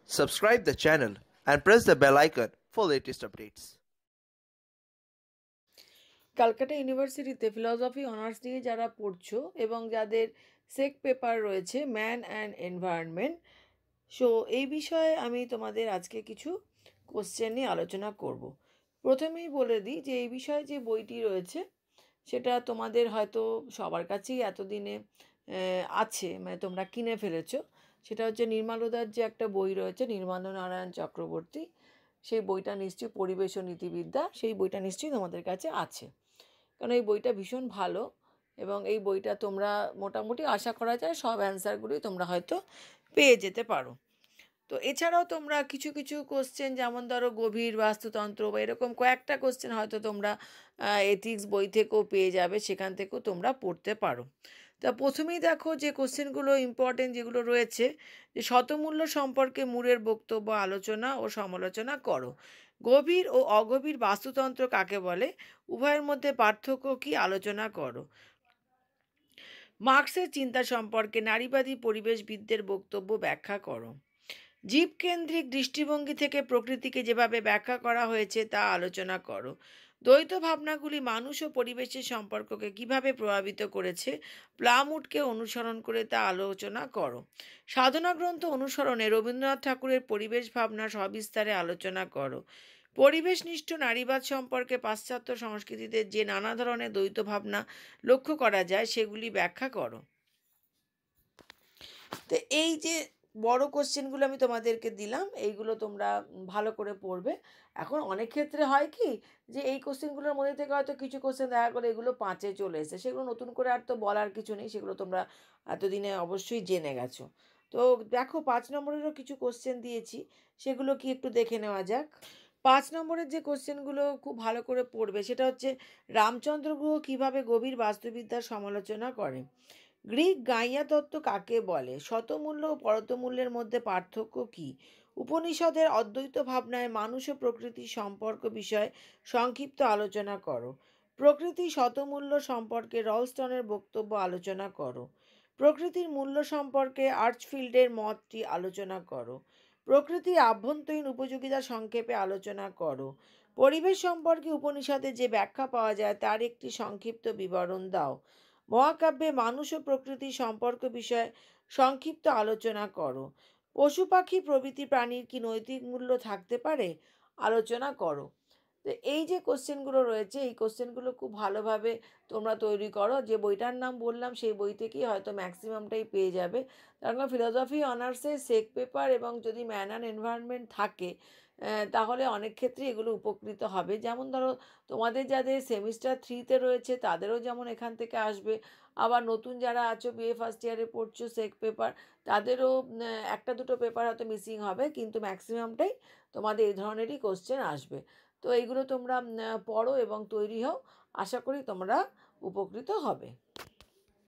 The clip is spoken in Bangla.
Subscribe the channel and press the bell icon for latest updates. Calcutta ইউনিভার্সিটিতে ফিলসফি অনার্স নিয়ে যারা পড়ছো এবং যাদের সেক পেপার রয়েছে ম্যান অ্যান্ড এনভায়রনমেন্ট, সো এই বিষয়ে আমি তোমাদের আজকে কিছু কোশ্চেন নিয়ে আলোচনা করব। প্রথমেই বলে দিই যে এই বিষয়ে যে বইটি রয়েছে সেটা তোমাদের হয়তো সবার কাছেই এতদিনে আছে, মানে তোমরা কিনে ফেলেছো। সেটা হচ্ছে নির্মলোদার যে একটা বই রয়েছে, নির্মলেন্দু নারায়ণ চক্রবর্তী, সেই বইটা নিশ্চয়ই পরিবেশ ও নীতিবিদ্যা, সেই বইটা নিশ্চয়ই তোমাদের কাছে আছে। কারণ এই বইটা ভীষণ ভালো এবং এই বইটা তোমরা মোটামুটি আশা করা যায় সব অ্যান্সারগুলোই তোমরা হয়তো পেয়ে যেতে পারো। তো এছাড়াও তোমরা কিছু কিছু কোশ্চেন, যেমন ধরো গভীর বাস্তুতন্ত্র বা এরকম কয়েকটা কোশ্চেন হয়তো তোমরা এথিক্স বই থেকেও পেয়ে যাবে, সেখান থেকেও তোমরা পড়তে পারো। তা প্রথমেই দেখো যে কোশ্চেনগুলো ইম্পর্টেন্ট যেগুলো রয়েছে, যে শতমূল্য সম্পর্কে মুরের বক্তব্য আলোচনা ও সমালোচনা করো। গভীর ও অগভীর বাস্তুতন্ত্র কাকে বলে, উভয়ের মধ্যে পার্থক্য কি আলোচনা করো। মার্কসের চিন্তা সম্পর্কে নারীবাদী পরিবেশবিদদের বক্তব্য ব্যাখ্যা করো। জীবকেন্দ্রিক দৃষ্টিভঙ্গি থেকে প্রকৃতিকে যেভাবে ব্যাখ্যা করা হয়েছে তা আলোচনা করো। দ্বৈত ভাবনাগুলি মানুষ ও পরিবেশের সম্পর্ককে কিভাবে প্রভাবিত করেছে, প্লামুডকে অনুসরণ করে তা আলোচনা করো। সাধনা গ্রন্থ অনুসরণে রবীন্দ্রনাথ ঠাকুরের পরিবেশ ভাবনা সবিস্তারে আলোচনা করো। পরিবেশনিষ্ঠ নারীবাদ সম্পর্কে পাশ্চাত্য সংস্কৃতিতে যে নানা ধরনের দ্বৈত ভাবনা লক্ষ্য করা যায় সেগুলি ব্যাখ্যা করো। তো এই যে বড় কোশ্চেনগুলো আমি তোমাদেরকে দিলাম, এইগুলো তোমরা ভালো করে পড়বে। এখন অনেক ক্ষেত্রে হয় কি, যে এই কোশ্চেনগুলোর মধ্যে থেকে হয়তো কিছু কোশ্চেন দেখা করে এগুলো 5-এ চলে এসেছে, সেগুলো নতুন করে আর তো বলার কিছু নেই, সেগুলো তোমরা এতদিনে অবশ্যই জেনে গেছো। তো দেখো 5 নম্বরেরও কিছু কোশ্চেন দিয়েছি, সেগুলো কি একটু দেখে নেওয়া যাক। 5 নম্বরের যে কোশ্চেনগুলো খুব ভালো করে পড়বে সেটা হচ্ছে, রামচন্দ্র গুহ কীভাবে গভীর বাস্তুবিদ্যার সমালোচনা করে। গ্রিক গাইয়া তত্ত্ব কাকে বলে, শতমূল্য ও পরতমূল্যের মধ্যে পার্থক্য কী, উপনিষদের অদ্বৈত ভাবনায় মানুষ ও প্রকৃতির সম্পর্ক বিষয়ে সংক্ষিপ্ত আলোচনা করো। প্রকৃতি শতমূল্য সম্পর্কে রলস্টনের বক্তব্য আলোচনা করো। প্রকৃতির মূল্য সম্পর্কে আর্চফিল্ডের মতটি আলোচনা করো। প্রকৃতির আভ্যন্তরীণ উপযোগিতা সংক্ষেপে আলোচনা করো। পরিবেশ সম্পর্কে উপনিষদে যে ব্যাখ্যা পাওয়া যায় তার একটি সংক্ষিপ্ত বিবরণ দাও। মহাকাব্যে মানুষ ও প্রকৃতির সম্পর্ক বিষয়ে সংক্ষিপ্ত আলোচনা করো। পশু পাখি প্রভৃতি প্রাণীর কি নৈতিক মূল্য থাকতে পারে, আলোচনা করো। তো এই যে কোশ্চেনগুলো রয়েছে, এই কোশ্চেনগুলো খুব ভালোভাবে তোমরা তৈরি করো। যে বইটার নাম বললাম সেই বই থেকেই হয়তো ম্যাক্সিমামটাই পেয়ে যাবে। কারণ ফিলসফি অনার্সে সেক পেপার এবং যদি ম্যান অ্যান্ড এনভায়রনমেন্ট থাকে তাহলে অনেক ক্ষেত্রে এগুলো উপকৃত হবে। যেমন ধরো তোমাদের যাদের সেমিস্টার 3-তে রয়েছে তাদেরও যেমন এখান থেকে আসবে, আবার নতুন যারা আছো বিএ ফার্স্ট ইয়ারে পড়ছো সেক পেপার, তাদেরও একটা দুটো পেপার হয়তো মিসিং হবে, কিন্তু ম্যাক্সিমামটাই তোমাদের এই ধরনেরই কোশ্চেন আসবে। তো এইগুলো তোমরা পড়ো এবং তৈরি হও, আশা করি তোমরা উপকৃত হবে।